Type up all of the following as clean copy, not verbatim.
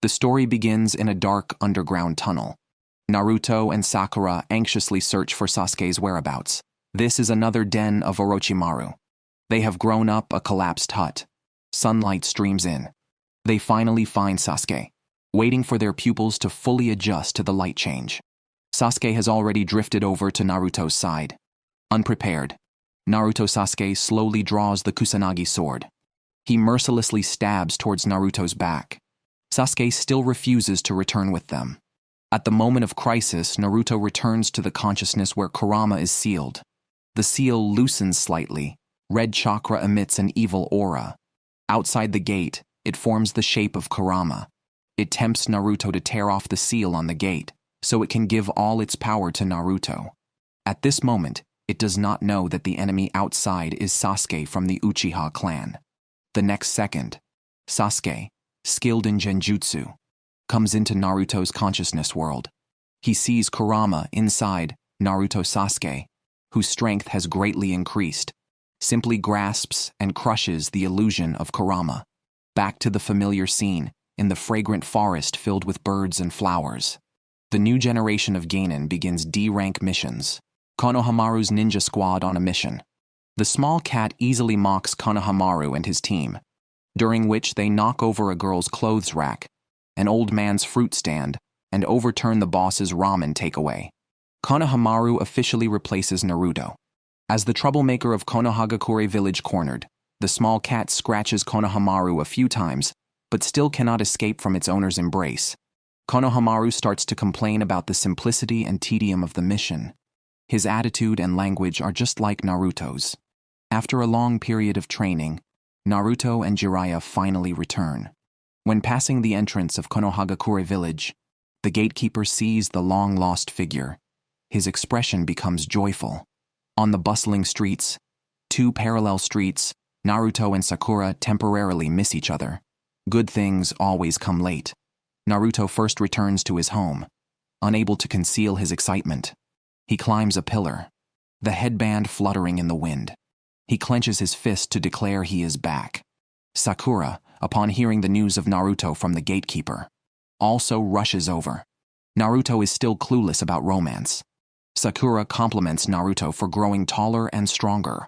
The story begins in a dark underground tunnel. Naruto and Sakura anxiously search for Sasuke's whereabouts. This is another den of Orochimaru. They have grown up a collapsed hut. Sunlight streams in. They finally find Sasuke, waiting for their pupils to fully adjust to the light change. Sasuke has already drifted over to Naruto's side. Unprepared, Naruto Sasuke slowly draws the Kusanagi sword. He mercilessly stabs towards Naruto's back. Sasuke still refuses to return with them. At the moment of crisis, Naruto returns to the consciousness where Kurama is sealed. The seal loosens slightly. Red chakra emits an evil aura. Outside the gate, it forms the shape of Kurama. It tempts Naruto to tear off the seal on the gate, so it can give all its power to Naruto. At this moment, it does not know that the enemy outside is Sasuke from the Uchiha clan. The next second, Sasuke, skilled in genjutsu, comes into Naruto's consciousness world. He sees Kurama inside Naruto Sasuke, whose strength has greatly increased, simply grasps and crushes the illusion of Kurama. Back to the familiar scene, in the fragrant forest filled with birds and flowers. The new generation of Genin begins D-rank missions. Konohamaru's ninja squad on a mission. The small cat easily mocks Konohamaru and his team, during which they knock over a girl's clothes rack, an old man's fruit stand, and overturn the boss's ramen takeaway. Konohamaru officially replaces Naruto. As the troublemaker of Konohagakure village cornered, the small cat scratches Konohamaru a few times, but still cannot escape from its owner's embrace. Konohamaru starts to complain about the simplicity and tedium of the mission. His attitude and language are just like Naruto's. After a long period of training, Naruto and Jiraiya finally return. When passing the entrance of Konohagakure village, the gatekeeper sees the long-lost figure. His expression becomes joyful. On the bustling streets, two parallel streets, Naruto and Sakura temporarily miss each other. Good things always come late. Naruto first returns to his home, unable to conceal his excitement. He climbs a pillar, the headband fluttering in the wind. He clenches his fist to declare he is back. Sakura, upon hearing the news of Naruto from the gatekeeper, also rushes over. Naruto is still clueless about romance. Sakura compliments Naruto for growing taller and stronger.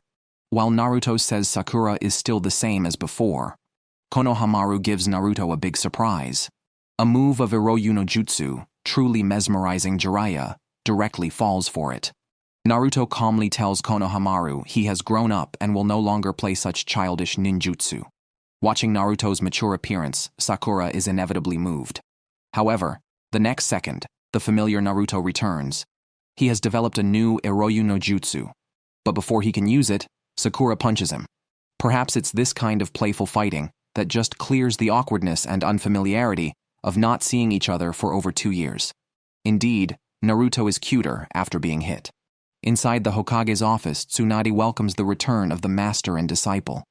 While Naruto says Sakura is still the same as before, Konohamaru gives Naruto a big surprise. A move of Iroyu no Jutsu, truly mesmerizing Jiraiya, directly falls for it. Naruto calmly tells Konohamaru he has grown up and will no longer play such childish ninjutsu. Watching Naruto's mature appearance, Sakura is inevitably moved. However, the next second, the familiar Naruto returns. He has developed a new Iroyu no Jutsu, but before he can use it, Sakura punches him. Perhaps it's this kind of playful fighting that just clears the awkwardness and unfamiliarity of not seeing each other for over 2 years. Indeed, Naruto is cuter after being hit. Inside the Hokage's office, Tsunade welcomes the return of the master and disciple.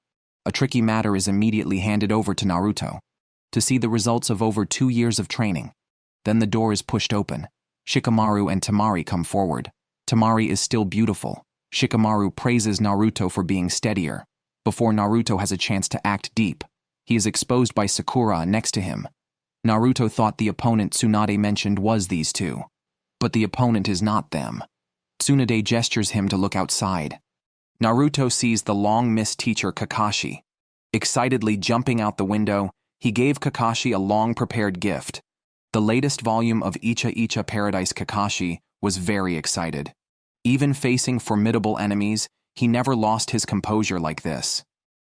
A tricky matter is immediately handed over to Naruto to see the results of over 2 years of training. Then the door is pushed open. Shikamaru and Temari come forward. Temari is still beautiful. Shikamaru praises Naruto for being steadier. Before Naruto has a chance to act deep, he is exposed by Sakura next to him. Naruto thought the opponent Tsunade mentioned was these two. But the opponent is not them. Tsunade gestures him to look outside. Naruto sees the long-missed teacher Kakashi. Excitedly jumping out the window, he gave Kakashi a long-prepared gift. The latest volume of Icha Icha Paradise. Kakashi was very excited. Even facing formidable enemies, he never lost his composure like this.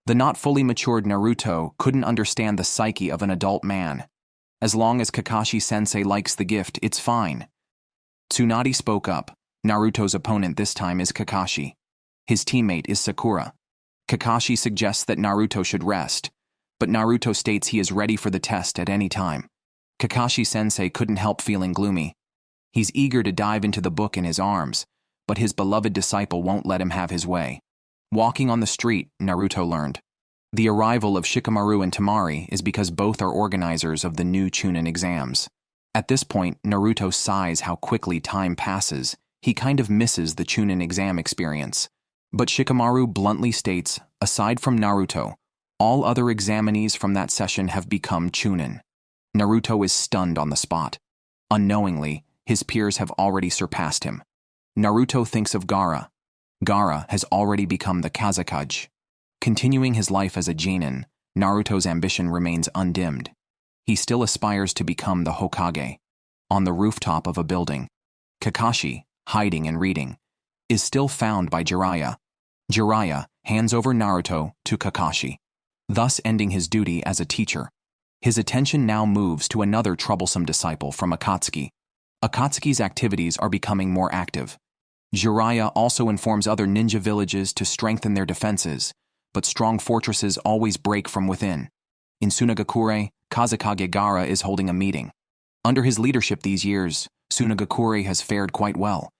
The not fully matured Naruto couldn't understand the psyche of an adult man. As long as Kakashi-sensei likes the gift, it's fine. Tsunade spoke up. Naruto's opponent this time is Kakashi. His teammate is Sakura. Kakashi suggests that Naruto should rest, but Naruto states he is ready for the test at any time. Kakashi-sensei couldn't help feeling gloomy. He's eager to dive into the book in his arms, but his beloved disciple won't let him have his way. Walking on the street, Naruto learned. The arrival of Shikamaru and Temari is because both are organizers of the new Chunin exams. At this point, Naruto sighs how quickly time passes. He kind of misses the Chunin exam experience. But Shikamaru bluntly states, aside from Naruto, all other examinees from that session have become Chunin. Naruto is stunned on the spot. Unknowingly, his peers have already surpassed him. Naruto thinks of Gaara. Gaara has already become the Kazekage. Continuing his life as a genin, Naruto's ambition remains undimmed. He still aspires to become the Hokage. On the rooftop of a building, Kakashi, hiding and reading, is still found by Jiraiya. Jiraiya hands over Naruto to Kakashi, thus ending his duty as a teacher. His attention now moves to another troublesome disciple from Akatsuki. Akatsuki's activities are becoming more active. Jiraiya also informs other ninja villages to strengthen their defenses, but strong fortresses always break from within. In Sunagakure, Kazekage Gaara is holding a meeting. Under his leadership these years, Sunagakure has fared quite well.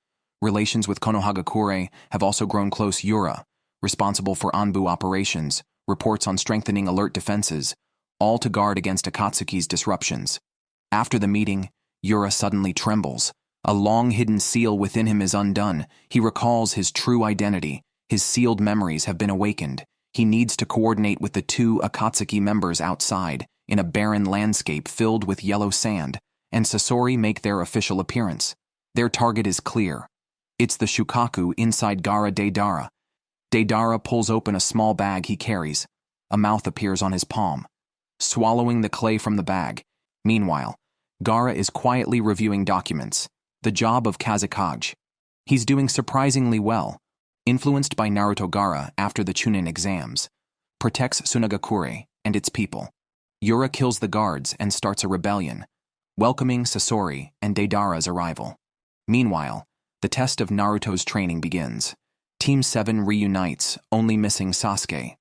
Relations with Konohagakure have also grown close. Yura, responsible for Anbu operations, reports on strengthening alert defenses, all to guard against Akatsuki's disruptions. After the meeting, Yura suddenly trembles. A long-hidden seal within him is undone. He recalls his true identity. His sealed memories have been awakened. He needs to coordinate with the two Akatsuki members outside, in a barren landscape filled with yellow sand, and Sasori make their official appearance. Their target is clear. It's the Shukaku inside Gaara Deidara. Deidara pulls open a small bag he carries. A mouth appears on his palm, swallowing the clay from the bag. Meanwhile, Gaara is quietly reviewing documents, the job of Kazekage. He's doing surprisingly well. Influenced by Naruto, Gaara, after the Chunin exams, protects Sunagakure and its people. Yura kills the guards and starts a rebellion, welcoming Sasori and Deidara's arrival. Meanwhile, the test of Naruto's training begins. Team 7 reunites, only missing Sasuke.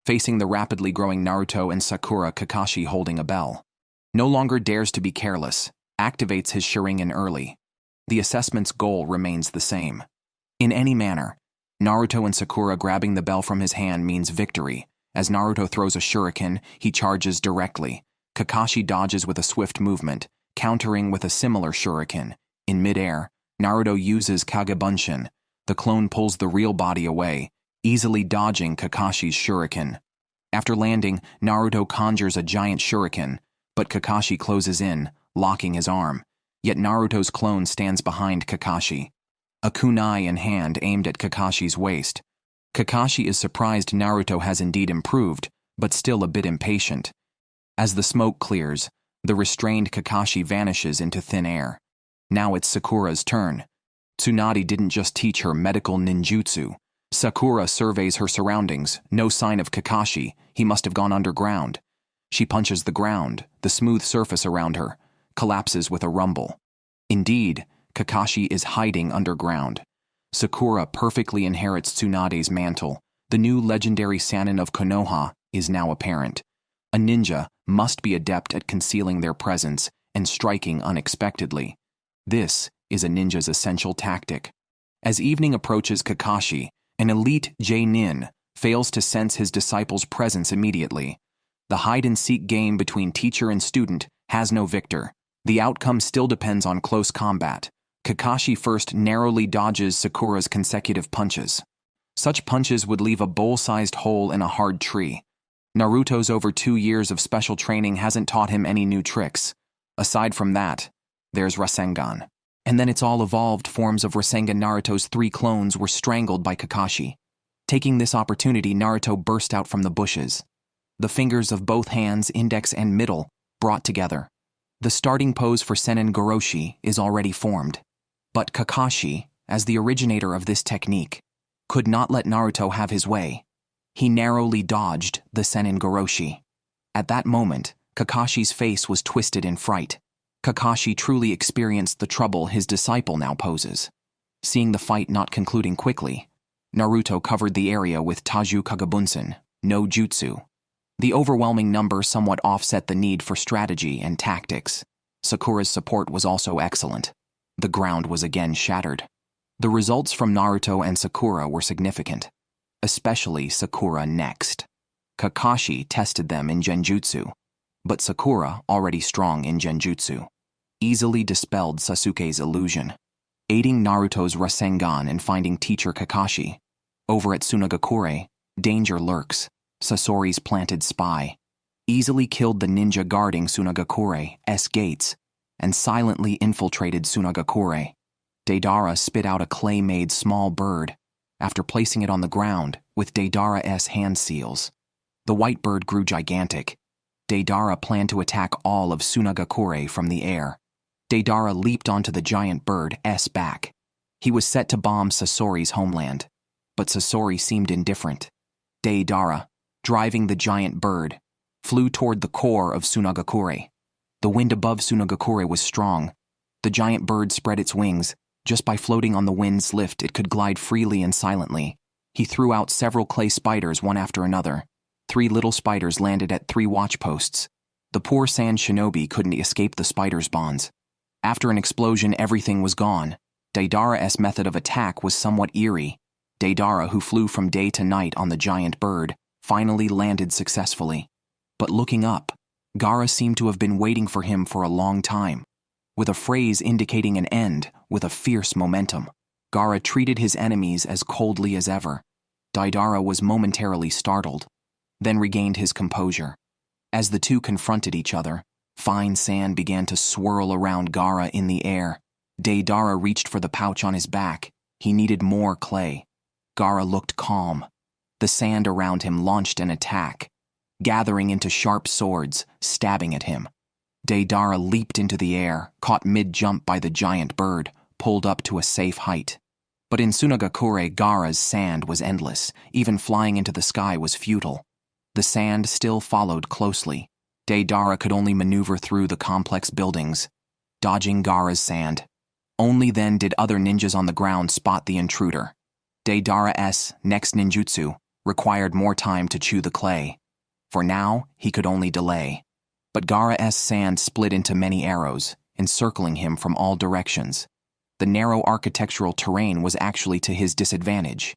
Facing the rapidly growing Naruto and Sakura, Kakashi, holding a bell, no longer dares to be careless, activates his shurikens early. The assessment's goal remains the same. In any manner, Naruto and Sakura grabbing the bell from his hand means victory. As Naruto throws a shuriken, he charges directly. Kakashi dodges with a swift movement, countering with a similar shuriken. In midair, Naruto uses Kagebunshin. The clone pulls the real body away, easily dodging Kakashi's shuriken. After landing, Naruto conjures a giant shuriken, but Kakashi closes in, locking his arm. Yet Naruto's clone stands behind Kakashi, a kunai in hand aimed at Kakashi's waist. Kakashi is surprised Naruto has indeed improved, but still a bit impatient. As the smoke clears, the restrained Kakashi vanishes into thin air. Now it's Sakura's turn. Tsunade didn't just teach her medical ninjutsu. Sakura surveys her surroundings, no sign of Kakashi. He must have gone underground. She punches the ground, the smooth surface around her collapses with a rumble. Indeed, Kakashi is hiding underground. Sakura perfectly inherits Tsunade's mantle. The new legendary Sannin of Konoha is now apparent. A ninja must be adept at concealing their presence and striking unexpectedly. This is a ninja's essential tactic. As evening approaches, Kakashi, an elite J-nin, fails to sense his disciple's presence immediately. The hide-and-seek game between teacher and student has no victor. The outcome still depends on close combat. Kakashi first narrowly dodges Sakura's consecutive punches. Such punches would leave a bowl-sized hole in a hard tree. Naruto's over 2 years of special training hasn't taught him any new tricks. Aside from that, there's Rasengan. And then its all evolved forms of Rasengan. Naruto's 3 clones were strangled by Kakashi. Taking this opportunity, Naruto burst out from the bushes. The fingers of both hands, index and middle, brought together. The starting pose for Sennin Goroshi is already formed. But Kakashi, as the originator of this technique, could not let Naruto have his way. He narrowly dodged the Sennin Goroshi. At that moment, Kakashi's face was twisted in fright. Kakashi truly experienced the trouble his disciple now poses. Seeing the fight not concluding quickly, Naruto covered the area with Taju Kagebunsen, no jutsu. The overwhelming number somewhat offset the need for strategy and tactics. Sakura's support was also excellent. The ground was again shattered. The results from Naruto and Sakura were significant, especially Sakura next. Kakashi tested them in genjutsu, but Sakura, already strong in genjutsu, easily dispelled Sasuke's illusion, aiding Naruto's Rasengan and finding teacher Kakashi. Over at Sunagakure, danger lurks. Sasori's planted spy. easily killed the ninja guarding Sunagakure's gates, and silently infiltrated Sunagakure. Deidara spit out a clay-made small bird after placing it on the ground with Deidara's hand seals. The white bird grew gigantic. Deidara planned to attack all of Sunagakure from the air. Deidara leaped onto the giant bird's back. He was set to bomb Sasori's homeland, but Sasori seemed indifferent. Deidara, driving the giant bird, flew toward the core of Sunagakure. The wind above Sunagakure was strong. The giant bird spread its wings. Just by floating on the wind's lift, it could glide freely and silently. He threw out several clay spiders one after another. 3 little spiders landed at 3 watchposts. The poor sand shinobi couldn't escape the spiders' bonds. After an explosion, everything was gone. Deidara's method of attack was somewhat eerie. Deidara, who flew from day to night on the giant bird, finally landed successfully. But looking up, Gaara seemed to have been waiting for him for a long time. With a phrase indicating an end with a fierce momentum, Gaara treated his enemies as coldly as ever. Deidara was momentarily startled, then regained his composure. As the two confronted each other, fine sand began to swirl around Gaara in the air. Deidara reached for the pouch on his back. He needed more clay. Gaara looked calm. The sand around him launched an attack, gathering into sharp swords, stabbing at him. Deidara leaped into the air, caught mid-jump by the giant bird, pulled up to a safe height. But in Sunagakure, Gaara's sand was endless. Even flying into the sky was futile. The sand still followed closely. Deidara could only maneuver through the complex buildings, dodging Gaara's sand. Only then did other ninjas on the ground spot the intruder. Deidara's next ninjutsu required more time to chew the clay. For now, he could only delay. But Gaara's sand split into many arrows, encircling him from all directions. The narrow architectural terrain was actually to his disadvantage.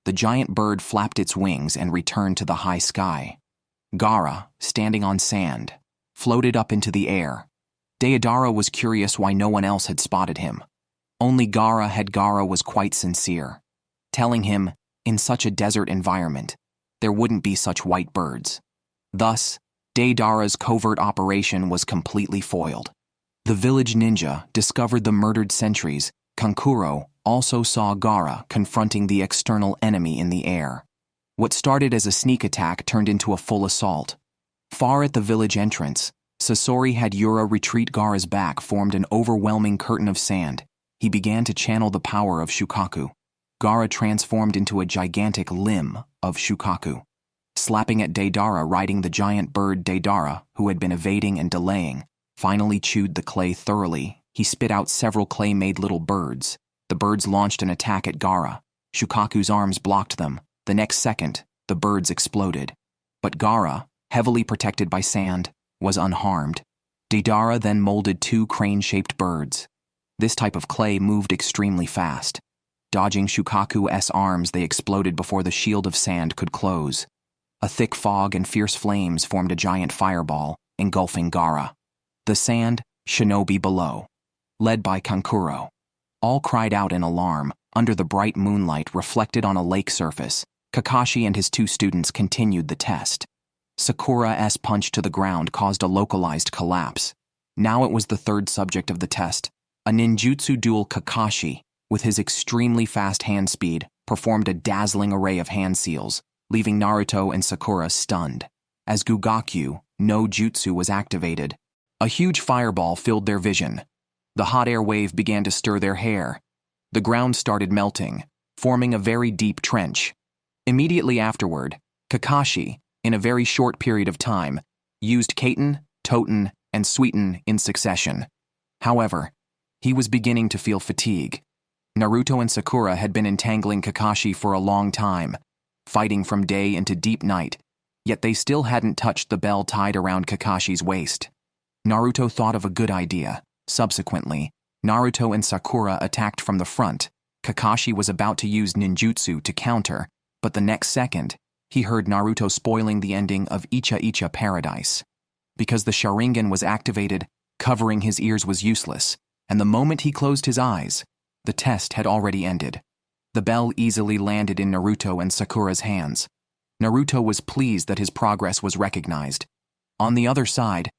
The giant bird flapped its wings and returned to the high sky. Gaara, standing on sand, floated up into the air. Deidara was curious why no one else had spotted him. Only Gaara was quite sincere, telling him, in such a desert environment, there wouldn't be such white birds. Thus, Deidara's covert operation was completely foiled. The village ninja discovered the murdered sentries. Kankuro also saw Gaara confronting the external enemy in the air. What started as a sneak attack turned into a full assault. Far at the village entrance, Sasori had Yura retreat. Gaara's back formed an overwhelming curtain of sand. He began to channel the power of Shukaku. Gaara transformed into a gigantic limb of Shukaku. Slapping at Deidara, riding the giant bird. Deidara, who had been evading and delaying, finally chewed the clay thoroughly. He spit out several clay-made little birds. The birds launched an attack at Gaara. Shukaku's arms blocked them. The next second, the birds exploded. But Gaara, heavily protected by sand, was unharmed. Deidara then molded 2 crane-shaped birds. This type of clay moved extremely fast. Dodging Shukaku's arms, they exploded before the shield of sand could close. A thick fog and fierce flames formed a giant fireball, engulfing Gaara. The sand, shinobi below, led by Kankuro, all cried out in alarm. Under the bright moonlight reflected on a lake surface, Kakashi and his 2 students continued the test. Sakura's punch to the ground caused a localized collapse. Now it was the 3rd subject of the test. A ninjutsu duel. Kakashi, with his extremely fast hand speed, performed a dazzling array of hand seals, leaving Naruto and Sakura stunned. As Gugakyu no Jutsu was activated, a huge fireball filled their vision. The hot air wave began to stir their hair. The ground started melting, forming a very deep trench. Immediately afterward, Kakashi, in a very short period of time, used Kaiten, Toten, and Suiten in succession. However, he was beginning to feel fatigue. Naruto and Sakura had been entangling Kakashi for a long time, fighting from day into deep night, yet they still hadn't touched the bell tied around Kakashi's waist. Naruto thought of a good idea. Subsequently, Naruto and Sakura attacked from the front. Kakashi was about to use ninjutsu to counter, but the next second, he heard Naruto spoiling the ending of Icha Paradise. Because the Sharingan was activated, covering his ears was useless, and the moment he closed his eyes, the test had already ended. The bell easily landed in Naruto and Sakura's hands. Naruto was pleased that his progress was recognized. On the other side,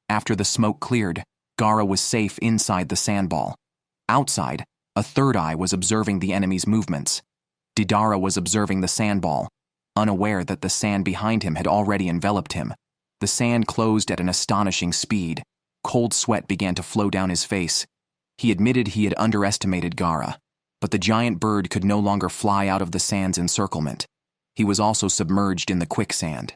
after the smoke cleared, Gaara was safe inside the sandball. Outside, a third eye was observing the enemy's movements. Deidara was observing the sandball, unaware that the sand behind him had already enveloped him. The sand closed at an astonishing speed. Cold sweat began to flow down his face. He admitted he had underestimated Gaara, but the giant bird could no longer fly out of the sand's encirclement. He was also submerged in the quicksand.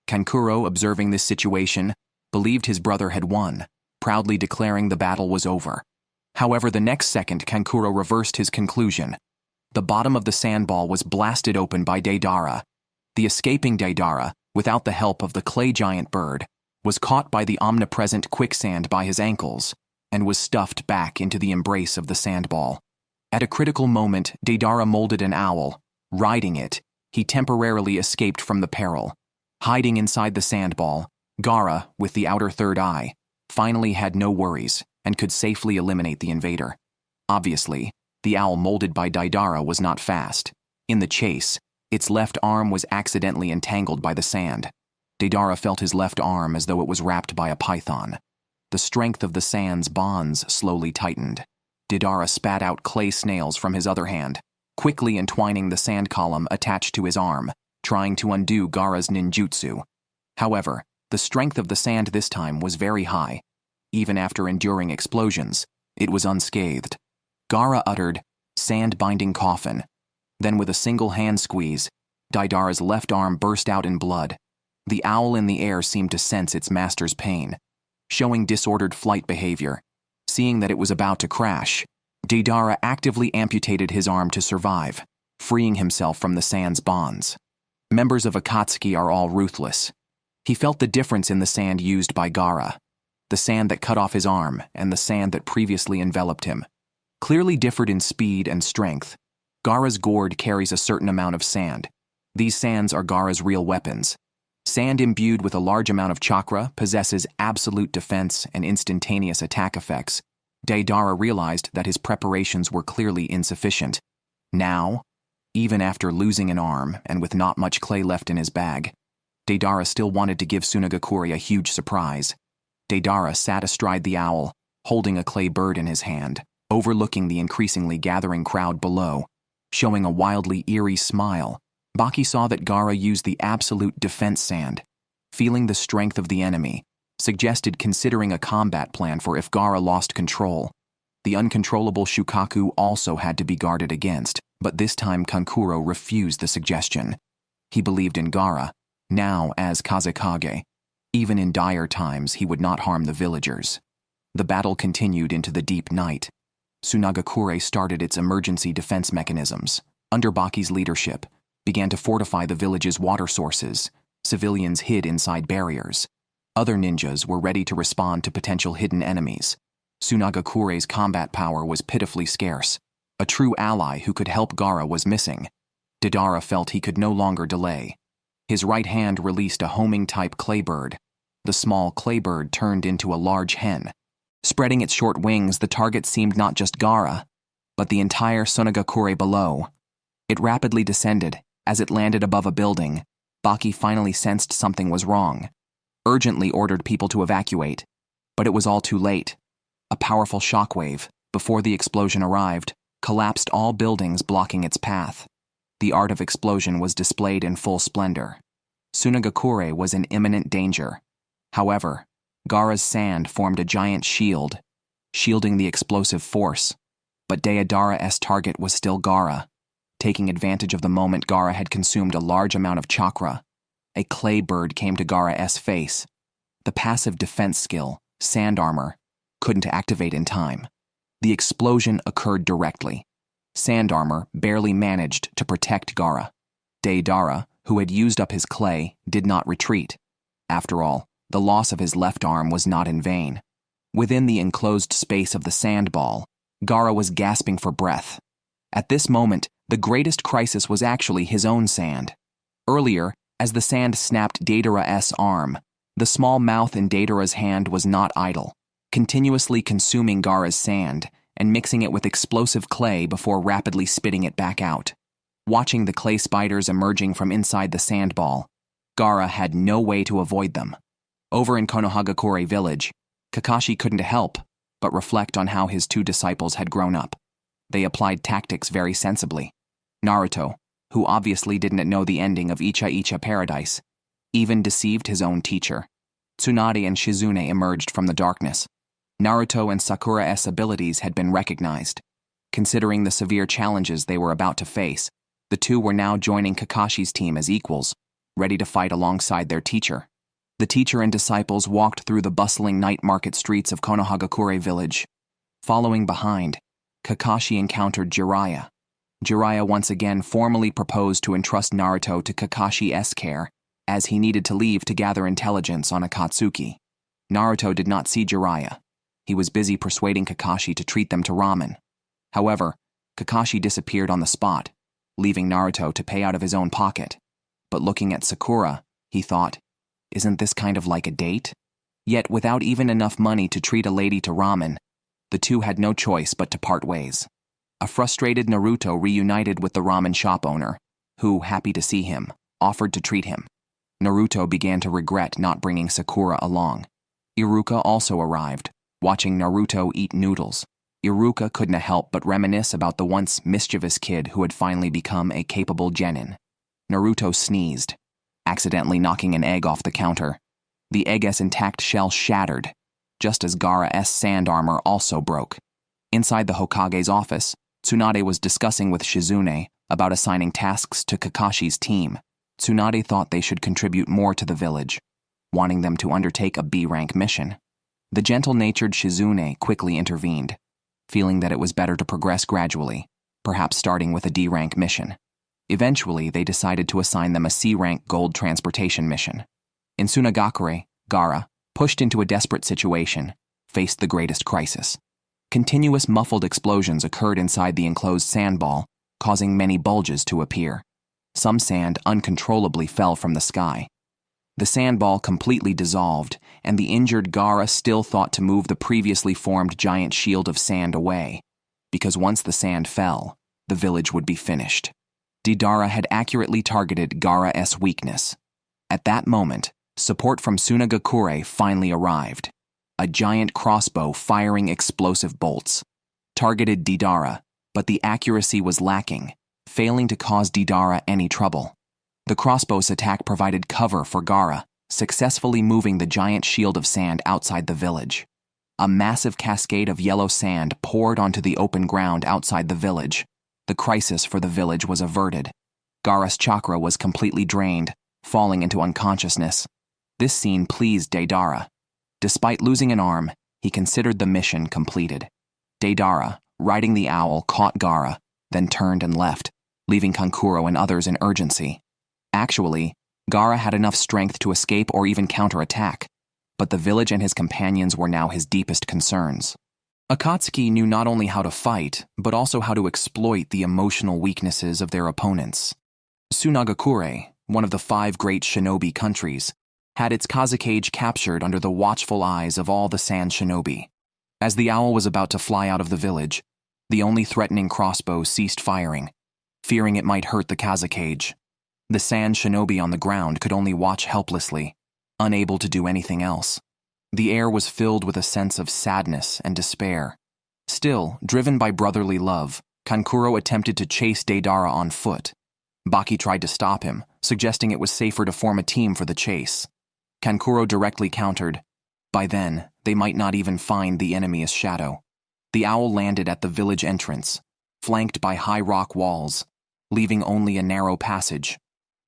Kankuro, observing this situation, believed his brother had won, proudly declaring the battle was over. However, the next second, Kankuro reversed his conclusion. The bottom of the sandball was blasted open by Deidara. The escaping Deidara, without the help of the clay giant bird, was caught by the omnipresent quicksand by his ankles and was stuffed back into the embrace of the sandball. At a critical moment, Deidara molded an owl. Riding it, he temporarily escaped from the peril. Hiding inside the sandball, Gaara, with the outer third eye, finally had no worries and could safely eliminate the invader. Obviously, the owl molded by Deidara was not fast. In the chase, its left arm was accidentally entangled by the sand. Deidara felt his left arm as though it was wrapped by a python. The strength of the sand's bonds slowly tightened. Deidara spat out clay snails from his other hand, quickly entwining the sand column attached to his arm, trying to undo Gaara's ninjutsu. However, the strength of the sand this time was very high. Even after enduring explosions, it was unscathed. Gaara uttered, "Sand-binding coffin." Then with a single hand squeeze, Deidara's left arm burst out in blood. The owl in the air seemed to sense its master's pain, showing disordered flight behavior. Seeing that it was about to crash, Deidara actively amputated his arm to survive, freeing himself from the sand's bonds. Members of Akatsuki are all ruthless. He felt the difference in the sand used by Gaara. The sand that cut off his arm and the sand that previously enveloped him clearly differed in speed and strength. Gaara's gourd carries a certain amount of sand. These sands are Gaara's real weapons. Sand imbued with a large amount of chakra possesses absolute defense and instantaneous attack effects. Deidara realized that his preparations were clearly insufficient. Now, even after losing an arm and with not much clay left in his bag, Deidara still wanted to give Sunagakure a huge surprise. Deidara sat astride the owl, holding a clay bird in his hand, overlooking the increasingly gathering crowd below. Showing a wildly eerie smile, Baki saw that Gaara used the absolute defense sand. Feeling the strength of the enemy, suggested considering a combat plan for if Gaara lost control. The uncontrollable Shukaku also had to be guarded against, but this time Kankuro refused the suggestion. He believed in Gaara, now as Kazekage. Even in dire times, he would not harm the villagers. The battle continued into the deep night. Sunagakure started its emergency defense mechanisms. Under Baki's leadership, began to fortify the village's water sources. Civilians hid inside barriers. Other ninjas were ready to respond to potential hidden enemies. Sunagakure's combat power was pitifully scarce. A true ally who could help Gaara was missing. Deidara felt he could no longer delay. His right hand released a homing-type claybird. The small claybird turned into a large hen. Spreading its short wings, the target seemed not just Gaara, but the entire Sunagakure below. It rapidly descended. As it landed above a building, Baki finally sensed something was wrong. Urgently ordered people to evacuate, but it was all too late. A powerful shockwave, before the explosion arrived, collapsed all buildings blocking its path. The art of explosion was displayed in full splendor. Sunagakure was in imminent danger. However, Gaara's sand formed a giant shield, shielding the explosive force, but Deidara's target was still Gaara. Taking advantage of the moment Gaara had consumed a large amount of chakra, a clay bird came to Gaara's face. The passive defense skill, sand armor, couldn't activate in time. The explosion occurred directly. Sand armor barely managed to protect Gaara. Deidara, who had used up his clay, did not retreat. After all, the loss of his left arm was not in vain. Within the enclosed space of the sandball, Gaara was gasping for breath. At this moment, the greatest crisis was actually his own sand. Earlier, as the sand snapped Deidara's arm, the small mouth in Deidara's hand was not idle, continuously consuming Gaara's sand and mixing it with explosive clay before rapidly spitting it back out. Watching the clay spiders emerging from inside the sandball, Gaara had no way to avoid them. Over in Konohagakure village, Kakashi couldn't help but reflect on how his two disciples had grown up. They applied tactics very sensibly. Naruto, who obviously didn't know the ending of Icha Paradise, even deceived his own teacher. Tsunade and Shizune emerged from the darkness. Naruto and Sakura's abilities had been recognized. Considering the severe challenges they were about to face, the two were now joining Kakashi's team as equals, ready to fight alongside their teacher. The teacher and disciples walked through the bustling night market streets of Konohagakure village. Following behind, Kakashi encountered Jiraiya. Jiraiya once again formally proposed to entrust Naruto to Kakashi's care, as he needed to leave to gather intelligence on Akatsuki. Naruto did not see Jiraiya. He was busy persuading Kakashi to treat them to ramen. However, Kakashi disappeared on the spot, leaving Naruto to pay out of his own pocket. But looking at Sakura, he thought, isn't this kind of like a date? Yet without even enough money to treat a lady to ramen, the two had no choice but to part ways. A frustrated Naruto reunited with the ramen shop owner, who, happy to see him, offered to treat him. Naruto began to regret not bringing Sakura along. Iruka also arrived, watching Naruto eat noodles. Iruka couldn't help but reminisce about the once mischievous kid who had finally become a capable genin. Naruto sneezed, accidentally knocking an egg off the counter. The egg's intact shell shattered, just as Gaara's sand armor also broke. Inside the Hokage's office, Tsunade was discussing with Shizune about assigning tasks to Kakashi's team. Tsunade thought they should contribute more to the village, wanting them to undertake a B-rank mission. The gentle-natured Shizune quickly intervened, feeling that it was better to progress gradually, perhaps starting with a D-rank mission. Eventually, they decided to assign them a C-rank gold transportation mission. In Sunagakure, Gaara, pushed into a desperate situation, faced the greatest crisis. Continuous muffled explosions occurred inside the enclosed sandball, causing many bulges to appear. Some sand uncontrollably fell from the sky. The sandball completely dissolved, and the injured Gaara still thought to move the previously formed giant shield of sand away, because once the sand fell, the village would be finished. Deidara had accurately targeted Gaara's weakness. At that moment, support from Sunagakure finally arrived. A giant crossbow firing explosive bolts. Targeted Deidara, but the accuracy was lacking, failing to cause Deidara any trouble. The crossbow's attack provided cover for Gaara, successfully moving the giant shield of sand outside the village. A massive cascade of yellow sand poured onto the open ground outside the village. The crisis for the village was averted. Gaara's chakra was completely drained, falling into unconsciousness. This scene pleased Deidara. Despite losing an arm, he considered the mission completed. Deidara, riding the owl, caught Gaara, then turned and left, leaving Kankuro and others in urgency. Actually, Gaara had enough strength to escape or even counterattack, but the village and his companions were now his deepest concerns. Akatsuki knew not only how to fight, but also how to exploit the emotional weaknesses of their opponents. Sunagakure, one of the 5 great shinobi countries, had its Kazekage captured under the watchful eyes of all the sand shinobi. As the owl was about to fly out of the village, the only threatening crossbow ceased firing, fearing it might hurt the Kazekage. The sand shinobi on the ground could only watch helplessly, unable to do anything else. The air was filled with a sense of sadness and despair. Still, driven by brotherly love, Kankuro attempted to chase Deidara on foot. Baki tried to stop him, suggesting it was safer to form a team for the chase. Kankuro directly countered, "By then, they might not even find the enemy's shadow." The owl landed at the village entrance, flanked by high rock walls, leaving only a narrow passage.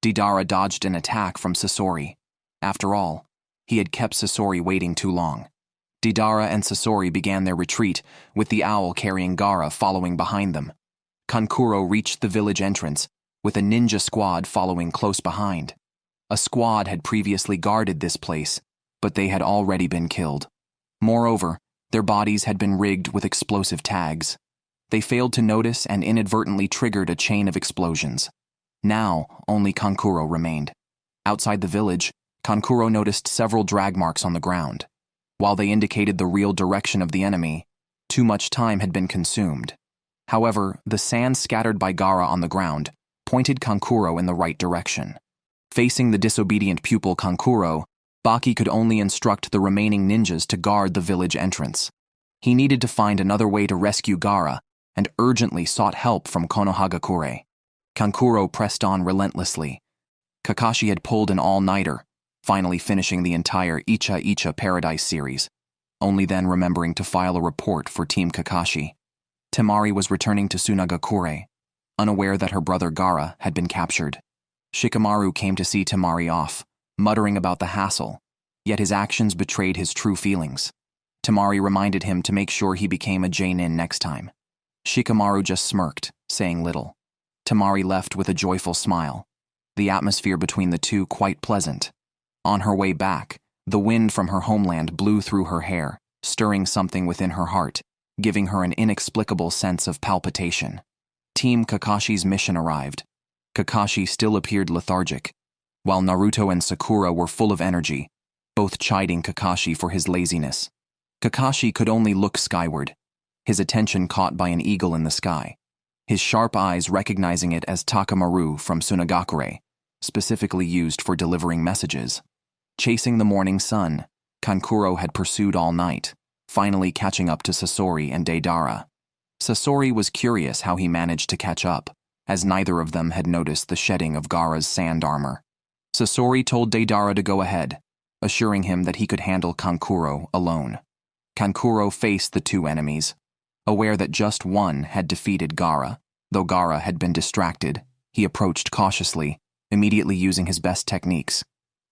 Deidara dodged an attack from Sasori. After all, he had kept Sasori waiting too long. Deidara and Sasori began their retreat, with the owl carrying Gaara following behind them. Kankuro reached the village entrance, with a ninja squad following close behind. A squad had previously guarded this place, but they had already been killed. Moreover, their bodies had been rigged with explosive tags. They failed to notice and inadvertently triggered a chain of explosions. Now, only Kankuro remained. Outside the village, Kankuro noticed several drag marks on the ground. While they indicated the real direction of the enemy, too much time had been consumed. However, the sand scattered by Gaara on the ground pointed Kankuro in the right direction. Facing the disobedient pupil Kankuro, Baki could only instruct the remaining ninjas to guard the village entrance. He needed to find another way to rescue Gaara and urgently sought help from Konohagakure. Kankuro pressed on relentlessly. Kakashi had pulled an all-nighter, finally finishing the entire Icha Paradise series, only then remembering to file a report for Team Kakashi. Temari was returning to Sunagakure, unaware that her brother Gaara had been captured. Shikamaru came to see Temari off, muttering about the hassle, yet his actions betrayed his true feelings. Temari reminded him to make sure he became a J-nin next time. Shikamaru just smirked, saying little. Temari left with a joyful smile, the atmosphere between the two quite pleasant. On her way back, the wind from her homeland blew through her hair, stirring something within her heart, giving her an inexplicable sense of palpitation. Team Kakashi's mission arrived. Kakashi still appeared lethargic, while Naruto and Sakura were full of energy, both chiding Kakashi for his laziness. Kakashi could only look skyward, his attention caught by an eagle in the sky, his sharp eyes recognizing it as Takamaru from Sunagakure, specifically used for delivering messages. Chasing the morning sun, Kankuro had pursued all night, finally catching up to Sasori and Deidara. Sasori was curious how he managed to catch up, as neither of them had noticed the shedding of Gaara's sand armor. Sasori told Deidara to go ahead, assuring him that he could handle Kankuro alone. Kankuro faced the two enemies, aware that just one had defeated Gaara. Though Gaara had been distracted, he approached cautiously, immediately using his best techniques.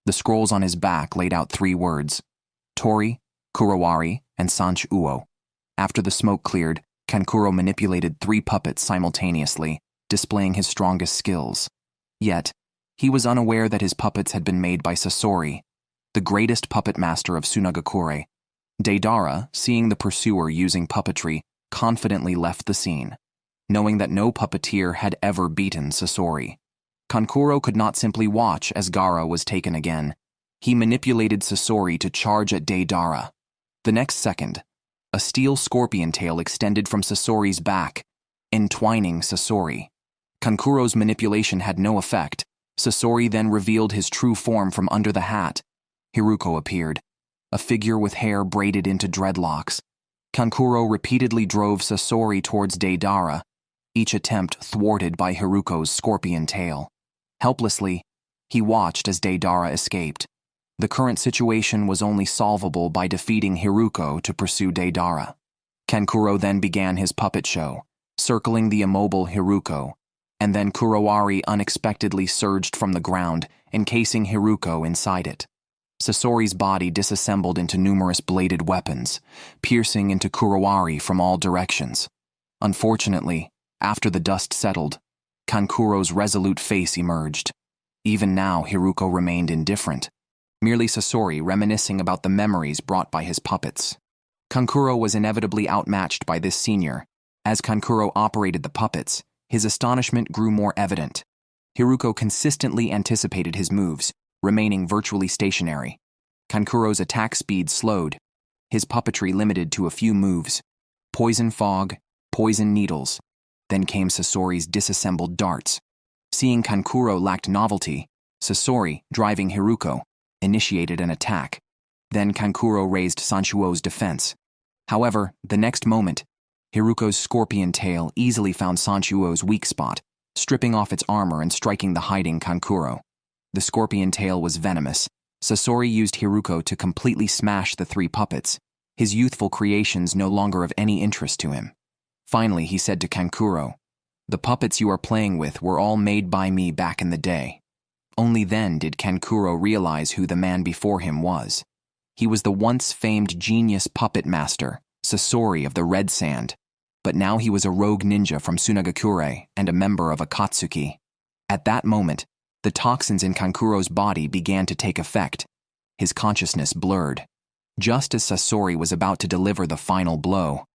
The scrolls on his back laid out 3 words: Tori, Kurawari, and Sanch Uo. After the smoke cleared, Kankuro manipulated 3 puppets simultaneously, displaying his strongest skills. Yet, he was unaware that his puppets had been made by Sasori, the greatest puppet master of Sunagakure. Deidara, seeing the pursuer using puppetry, confidently left the scene, knowing that no puppeteer had ever beaten Sasori. Kankuro could not simply watch as Gaara was taken again. He manipulated Sasori to charge at Deidara. The next second, a steel scorpion tail extended from Sasori's back, entwining Sasori. Kankuro's manipulation had no effect. Sasori then revealed his true form from under the hat. Hiruko appeared, a figure with hair braided into dreadlocks. Kankuro repeatedly drove Sasori towards Deidara, each attempt thwarted by Hiruko's scorpion tail. Helplessly, he watched as Deidara escaped. The current situation was only solvable by defeating Hiruko to pursue Deidara. Kankuro then began his puppet show, circling the immobile Hiruko, and then Kurawari unexpectedly surged from the ground, encasing Hiruko inside it. Sasori's body disassembled into numerous bladed weapons, piercing into Kurawari from all directions. Unfortunately, after the dust settled, Kankuro's resolute face emerged. Even now, Hiruko remained indifferent, merely Sasori reminiscing about the memories brought by his puppets. Kankuro was inevitably outmatched by this senior. As Kankuro operated the puppets, his astonishment grew more evident. Hiruko consistently anticipated his moves, remaining virtually stationary. Kankuro's attack speed slowed, his puppetry limited to a few moves: poison fog, poison needles. Then came Sasori's disassembled darts. Seeing Kankuro lacked novelty, Sasori, driving Hiruko, initiated an attack. Then Kankuro raised Sanchuo's defense. However, the next moment, Hiruko's scorpion tail easily found Sanchuo's weak spot, stripping off its armor and striking the hiding Kankuro. The scorpion tail was venomous. Sasori used Hiruko to completely smash the 3 puppets, his youthful creations no longer of any interest to him. Finally, he said to Kankuro, "The puppets you are playing with were all made by me back in the day." Only then did Kankuro realize who the man before him was. He was the once famed genius puppet master, Sasori of the Red Sand, but now he was a rogue ninja from Sunagakure and a member of Akatsuki. At that moment, the toxins in Kankuro's body began to take effect. His consciousness blurred. Just as Sasori was about to deliver the final blow,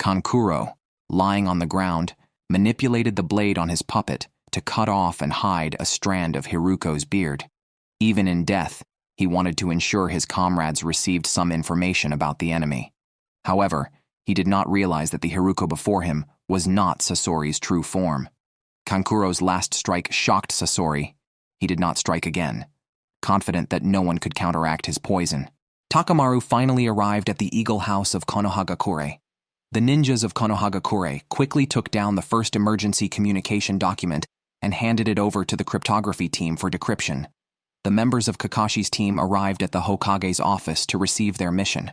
Kankuro, lying on the ground, manipulated the blade on his puppet to cut off and hide a strand of Hiruko's beard. Even in death, he wanted to ensure his comrades received some information about the enemy. However, he did not realize that the Hiruko before him was not Sasori's true form. Kankuro's last strike shocked Sasori. He did not strike again. confident that no one could counteract his poison. Takamaru finally arrived at the Eagle House of Konohagakure. The ninjas of Konohagakure quickly took down the first emergency communication document and handed it over to the cryptography team for decryption. The members of Kakashi's team arrived at the Hokage's office to receive their mission.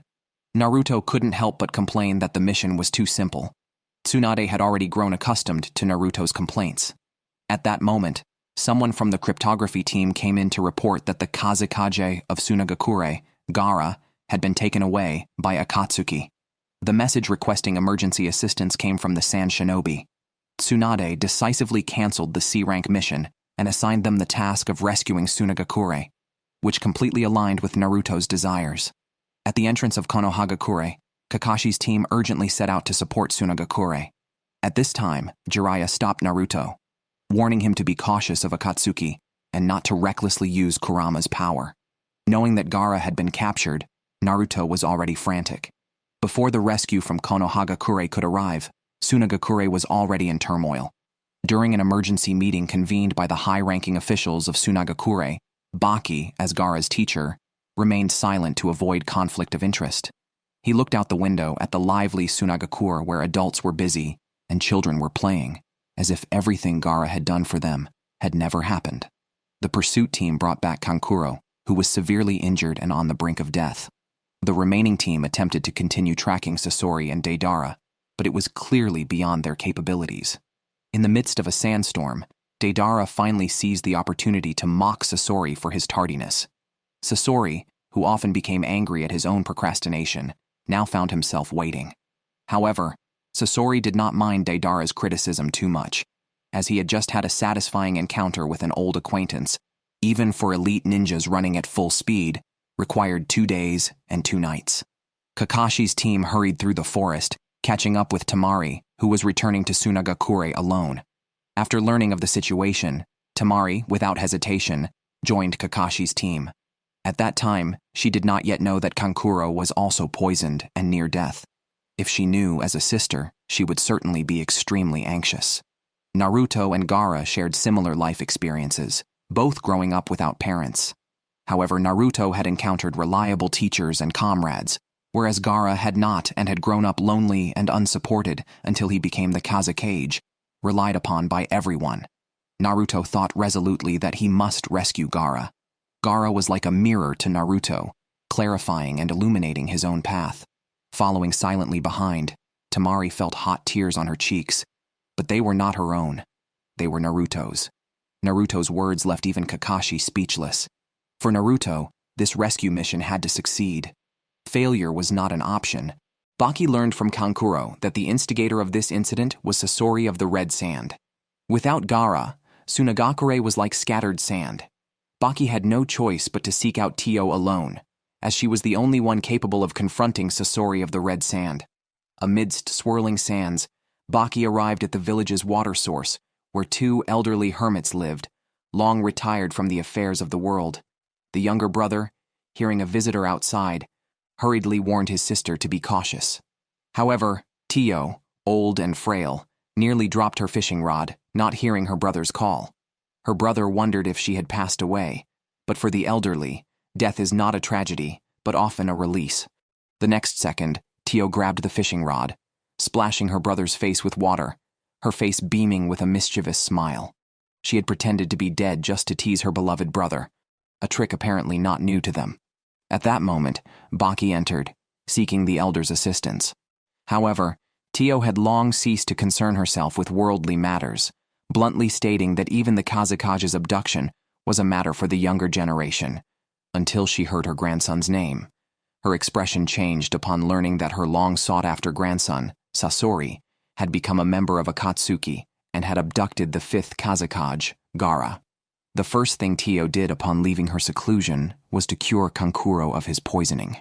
Naruto couldn't help but complain that the mission was too simple. Tsunade had already grown accustomed to Naruto's complaints. At that moment, someone from the cryptography team came in to report that the Kazekage of Sunagakure, Gaara, had been taken away by Akatsuki. The message requesting emergency assistance came from the Sand Shinobi. Tsunade decisively canceled the C-rank mission and assigned them the task of rescuing Sunagakure, which completely aligned with Naruto's desires. At the entrance of Konohagakure, Kakashi's team urgently set out to support Sunagakure. At this time, Jiraiya stopped Naruto, warning him to be cautious of Akatsuki and not to recklessly use Kurama's power. Knowing that Gaara had been captured, Naruto was already frantic. Before the rescue from Konohagakure could arrive, Sunagakure was already in turmoil. During an emergency meeting convened by the high-ranking officials of Sunagakure, Baki, as Gaara's teacher, remained silent to avoid conflict of interest. He looked out the window at the lively Sunagakure where adults were busy and children were playing, as if everything Gaara had done for them had never happened. The pursuit team brought back Kankuro, who was severely injured and on the brink of death. The remaining team attempted to continue tracking Sasori and Deidara, but it was clearly beyond their capabilities. In the midst of a sandstorm, Deidara finally seized the opportunity to mock Sasori for his tardiness. Sasori, who often became angry at his own procrastination, now found himself waiting. However, Sasori did not mind Deidara's criticism too much, as he had just had a satisfying encounter with an old acquaintance. Even for elite ninjas running at full speed, required 2 days and 2 nights. Kakashi's team hurried through the forest, catching up with Temari, who was returning to Sunagakure alone. After learning of the situation, Temari, without hesitation, joined Kakashi's team. At that time, she did not yet know that Kankuro was also poisoned and near death. If she knew as a sister, she would certainly be extremely anxious. Naruto and Gaara shared similar life experiences, both growing up without parents. However, Naruto had encountered reliable teachers and comrades, whereas Gaara had not and had grown up lonely and unsupported until he became the Kazekage, relied upon by everyone. Naruto thought resolutely that he must rescue Gaara. Gaara was like a mirror to Naruto, clarifying and illuminating his own path. Following silently behind, Temari felt hot tears on her cheeks, but they were not her own. They were Naruto's. Naruto's words left even Kakashi speechless. For Naruto, this rescue mission had to succeed. Failure was not an option. Baki learned from Kankuro that the instigator of this incident was Sasori of the Red Sand. Without Gaara, Sunagakure was like scattered sand. Baki had no choice but to seek out Tio alone, as she was the only one capable of confronting Sasori of the Red Sand. Amidst swirling sands, Baki arrived at the village's water source, where 2 elderly hermits lived, long retired from the affairs of the world. The younger brother, hearing a visitor outside, hurriedly warned his sister to be cautious. However, Tio, old and frail, nearly dropped her fishing rod, not hearing her brother's call. Her brother wondered if she had passed away, but for the elderly, death is not a tragedy, but often a release. The next second, Tio grabbed the fishing rod, splashing her brother's face with water, her face beaming with a mischievous smile. She had pretended to be dead just to tease her beloved brother, a trick apparently not new to them. At that moment, Baki entered, seeking the elder's assistance. However, Tio had long ceased to concern herself with worldly matters, bluntly stating that even the Kazekage's abduction was a matter for the younger generation, until she heard her grandson's name. Her expression changed upon learning that her long-sought-after grandson, Sasori, had become a member of Akatsuki and had abducted the 5th Kazekage, Gaara. The first thing Tio did upon leaving her seclusion was to cure Kankuro of his poisoning.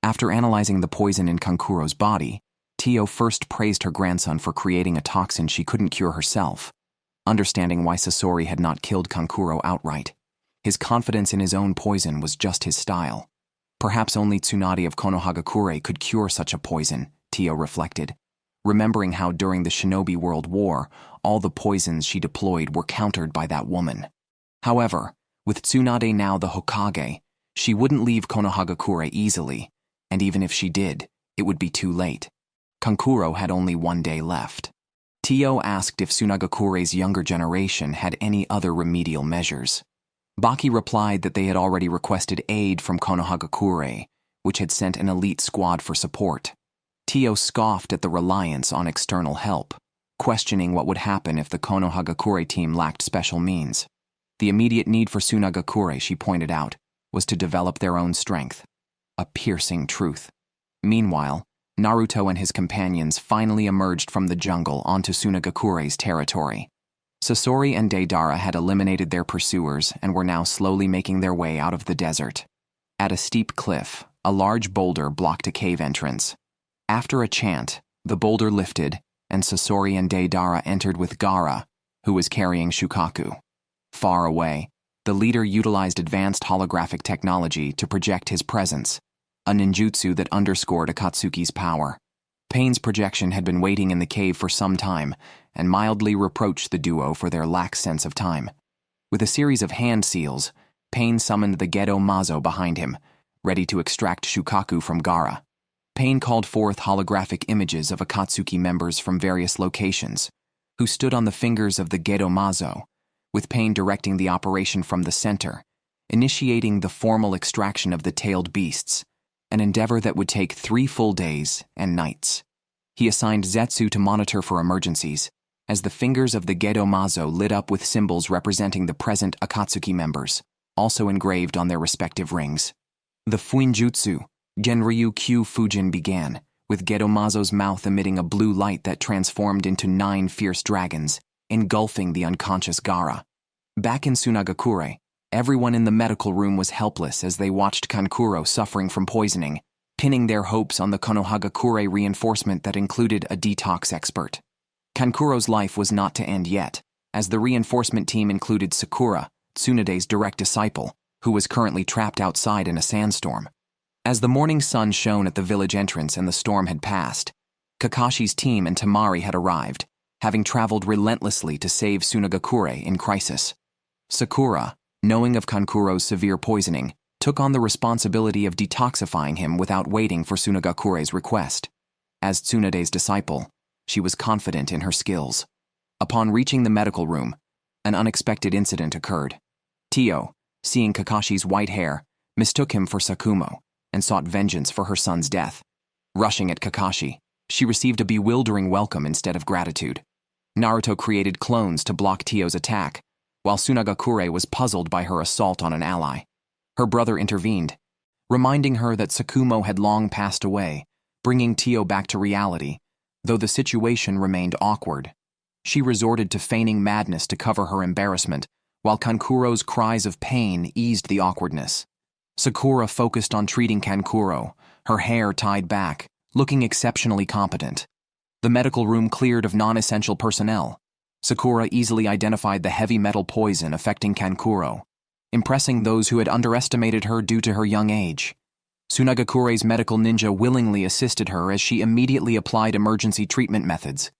After analyzing the poison in Kankuro's body, Tio first praised her grandson for creating a toxin she couldn't cure herself, understanding why Sasori had not killed Kankuro outright. His confidence in his own poison was just his style. Perhaps only Tsunade of Konohagakure could cure such a poison, Tio reflected, remembering how during the Shinobi World War, all the poisons she deployed were countered by that woman. However, With Tsunade now the Hokage, she wouldn't leave Konohagakure easily, and even if she did, it would be too late. Kankuro had only 1 day left. Tio asked if Sunagakure's younger generation had any other remedial measures. Baki replied that they had already requested aid from Konohagakure, which had sent an elite squad for support. Tio scoffed at the reliance on external help, questioning what would happen if the Konohagakure team lacked special means. The immediate need for Sunagakure, she pointed out, was to develop their own strength. A piercing truth. Meanwhile, Naruto and his companions finally emerged from the jungle onto Sunagakure's territory. Sasori and Deidara had eliminated their pursuers and were now slowly making their way out of the desert. At a steep cliff, a large boulder blocked a cave entrance. After a chant, the boulder lifted, and Sasori and Deidara entered with Gaara, who was carrying Shukaku. Far away, the leader utilized advanced holographic technology to project his presence, a ninjutsu that underscored Akatsuki's power. Pain's projection had been waiting in the cave for some time and mildly reproached the duo for their lax sense of time. With a series of hand seals, Pain summoned the Gedo Mazo behind him, ready to extract Shukaku from Gaara. Pain called forth holographic images of Akatsuki members from various locations, who stood on the fingers of the Gedo Mazo, with Pain directing the operation from the center, initiating the formal extraction of the tailed beasts, an endeavor that would take 3 full days and nights. He assigned Zetsu to monitor for emergencies, as the fingers of the Gedo Mazo lit up with symbols representing the present Akatsuki members, also engraved on their respective rings. The Fuinjutsu, Genryu Q Fujin, began, with Gedo Mazo's mouth emitting a blue light that transformed into 9 fierce dragons, engulfing the unconscious Gaara. Back in Sunagakure, everyone in the medical room was helpless as they watched Kankuro suffering from poisoning, pinning their hopes on the Konohagakure reinforcement that included a detox expert. Kankuro's life was not to end yet, as the reinforcement team included Sakura, Tsunade's direct disciple, who was currently trapped outside in a sandstorm. As the morning sun shone at the village entrance and the storm had passed, Kakashi's team and Tamari had arrived, having traveled relentlessly to save Sunagakure in crisis. Sakura, knowing of Kankuro's severe poisoning, took on the responsibility of detoxifying him without waiting for Sunagakure's request. As Tsunade's disciple, she was confident in her skills. Upon reaching the medical room, an unexpected incident occurred. Tio, seeing Kakashi's white hair, mistook him for Sakumo and sought vengeance for her son's death. Rushing at Kakashi, she received a bewildering welcome instead of gratitude. Naruto created clones to block Tio's attack, while Sunagakure was puzzled by her assault on an ally. Her brother intervened, reminding her that Sakumo had long passed away, bringing Tio back to reality, though the situation remained awkward. She resorted to feigning madness to cover her embarrassment, while Kankuro's cries of pain eased the awkwardness. Sakura focused on treating Kankuro, her hair tied back, looking exceptionally competent. The medical room cleared of non-essential personnel. Sakura easily identified the heavy metal poison affecting Kankuro, impressing those who had underestimated her due to her young age. Sunagakure's medical ninja willingly assisted her as she immediately applied emergency treatment methods,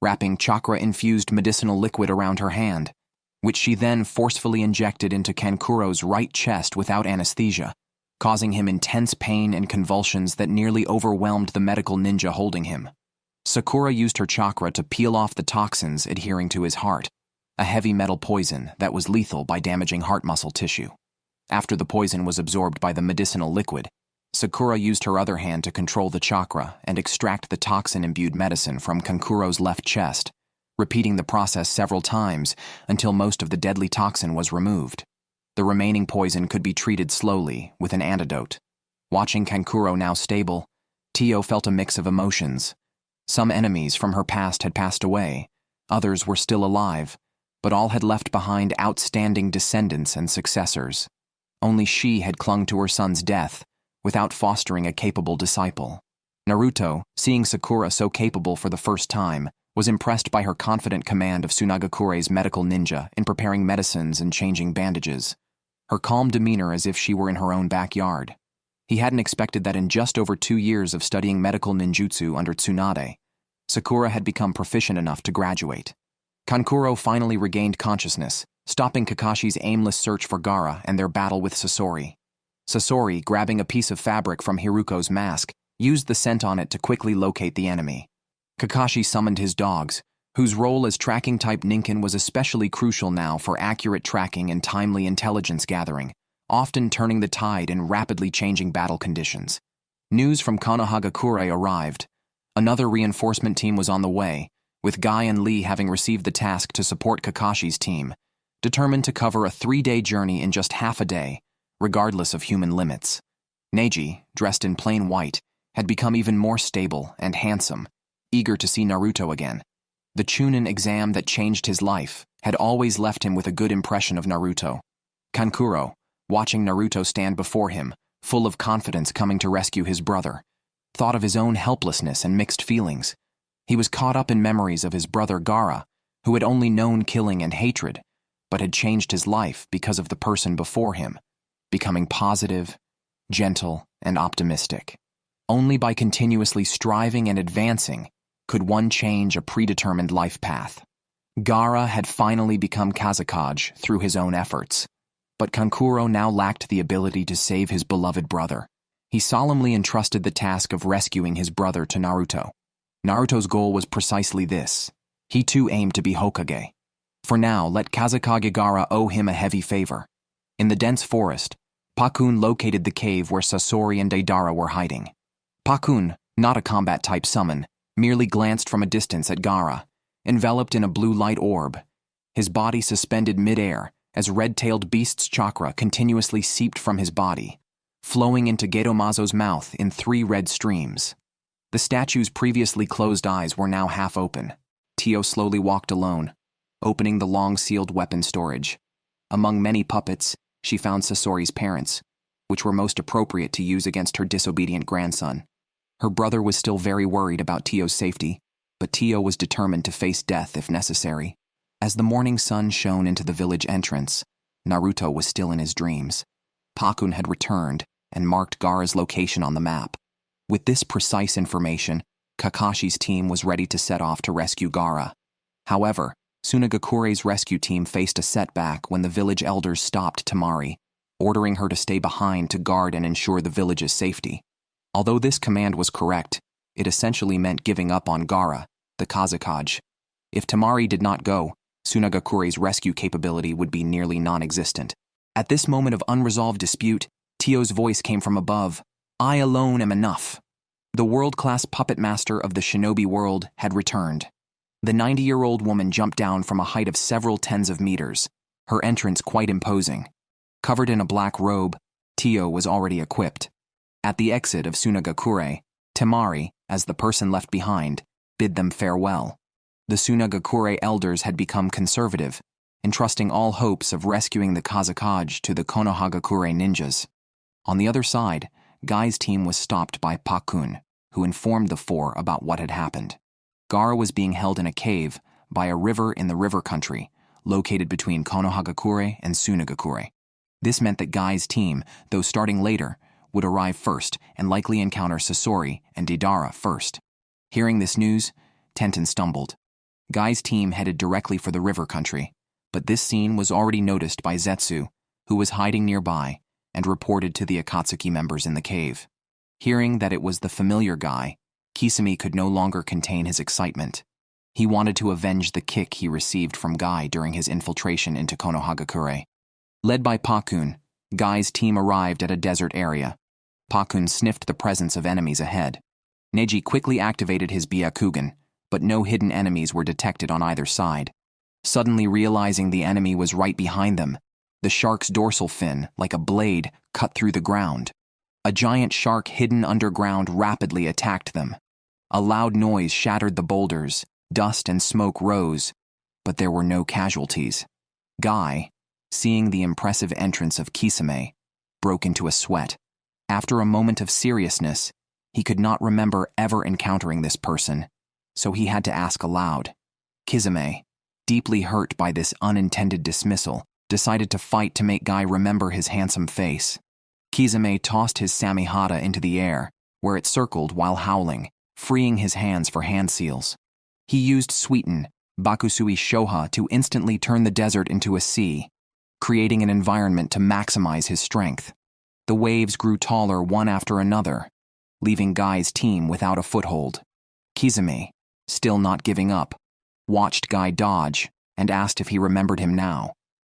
wrapping chakra-infused medicinal liquid around her hand, which she then forcefully injected into Kankuro's right chest without anesthesia, causing him intense pain and convulsions that nearly overwhelmed the medical ninja holding him. Sakura used her chakra to peel off the toxins adhering to his heart, a heavy metal poison that was lethal by damaging heart muscle tissue. After the poison was absorbed by the medicinal liquid, Sakura used her other hand to control the chakra and extract the toxin-imbued medicine from Kankuro's left chest, repeating the process several times until most of the deadly toxin was removed. The remaining poison could be treated slowly with an antidote. Watching Kankuro now stable, Tio felt a mix of emotions. Some enemies from her past had passed away, others were still alive, but all had left behind outstanding descendants and successors. Only she had clung to her son's death, without fostering a capable disciple. Naruto, seeing Sakura so capable for the first time, was impressed by her confident command of Sunagakure's medical ninja in preparing medicines and changing bandages. Her calm demeanor as if she were in her own backyard. He hadn't expected that in just over 2 years of studying medical ninjutsu under Tsunade, Sakura had become proficient enough to graduate. Kankuro finally regained consciousness, stopping Kakashi's aimless search for Gaara and their battle with Sasori. Sasori, grabbing a piece of fabric from Hiruko's mask, used the scent on it to quickly locate the enemy. Kakashi summoned his dogs, whose role as tracking-type ninkin was especially crucial now for accurate tracking and timely intelligence gathering, often turning the tide in rapidly changing battle conditions. News from Konohagakure arrived. Another reinforcement team was on the way, with Guy and Lee having received the task to support Kakashi's team, determined to cover a 3-day journey in just half a day, regardless of human limits. Neji, dressed in plain white, had become even more stable and handsome, eager to see Naruto again. The Chunin exam that changed his life had always left him with a good impression of Naruto. Kankuro, watching Naruto stand before him, full of confidence coming to rescue his brother, thought of his own helplessness and mixed feelings. He was caught up in memories of his brother Gaara, who had only known killing and hatred, but had changed his life because of the person before him, becoming positive, gentle, and optimistic. Only by continuously striving and advancing could one change a predetermined life path. Gaara had finally become Kazekage through his own efforts, but Kankuro now lacked the ability to save his beloved brother. He solemnly entrusted the task of rescuing his brother to Naruto. Naruto's goal was precisely this. He too aimed to be Hokage. For now, let Kazekage Gaara owe him a heavy favor. In the dense forest, Pakun located the cave where Sasori and Deidara were hiding. Pakun, not a combat-type summon, merely glanced from a distance at Gaara, enveloped in a blue light orb, his body suspended mid-air as red-tailed beast's chakra continuously seeped from his body, flowing into Gedomazo's mouth in 3 red streams. The statue's previously closed eyes were now half open. Tio slowly walked alone, opening the long-sealed weapon storage. Among many puppets, she found Sasori's parents, which were most appropriate to use against her disobedient grandson. Her brother was still very worried about Tio's safety, but Tio was determined to face death if necessary. As the morning sun shone into the village entrance, Naruto was still in his dreams. Pakun had returned and marked Gaara's location on the map. With this precise information, Kakashi's team was ready to set off to rescue Gaara. However, Sunagakure's rescue team faced a setback when the village elders stopped Temari, ordering her to stay behind to guard and ensure the village's safety. Although this command was correct, it essentially meant giving up on Gaara, the Kazekage. If Temari did not go, Sunagakure's rescue capability would be nearly non-existent. At this moment of unresolved dispute, Tio's voice came from above. I alone am enough. The world-class puppet master of the shinobi world had returned. The 90-year-old woman jumped down from a height of several tens of meters, her entrance quite imposing. Covered in a black robe, Tio was already equipped. At the exit of Sunagakure, Temari, as the person left behind, bid them farewell. The Sunagakure elders had become conservative, entrusting all hopes of rescuing the Kazekage to the Konohagakure ninjas. On the other side, Guy's team was stopped by Pakun, who informed the 4 about what had happened. Gaara was being held in a cave by a river in the river country, located between Konohagakure and Sunagakure. This meant that Guy's team, though starting later, would arrive first and likely encounter Sasori and Deidara first. Hearing this news, Tenten stumbled. Guy's team headed directly for the river country, but this scene was already noticed by Zetsu, who was hiding nearby, and reported to the Akatsuki members in the cave. Hearing that it was the familiar Guy, Kisame could no longer contain his excitement. He wanted to avenge the kick he received from Guy during his infiltration into Konohagakure. Led by Pakun, Guy's team arrived at a desert area. Pakun sniffed the presence of enemies ahead. Neji quickly activated his Byakugan, but no hidden enemies were detected on either side. Suddenly realizing the enemy was right behind them, the shark's dorsal fin, like a blade, cut through the ground. A giant shark hidden underground rapidly attacked them. A loud noise shattered the boulders, dust and smoke rose, but there were no casualties. Guy, seeing the impressive entrance of Kisame, broke into a sweat. After a moment of seriousness, he could not remember ever encountering this person, so he had to ask aloud. Kisame, deeply hurt by this unintended dismissal, decided to fight to make Guy remember his handsome face. Kisame tossed his Samihata into the air, where it circled while howling, freeing his hands for hand seals. He used Sweeten, Bakusui Shoha to instantly turn the desert into a sea, creating an environment to maximize his strength. The waves grew taller one after another, leaving Guy's team without a foothold. Kisame, still not giving up, watched Guy dodge and asked if he remembered him now.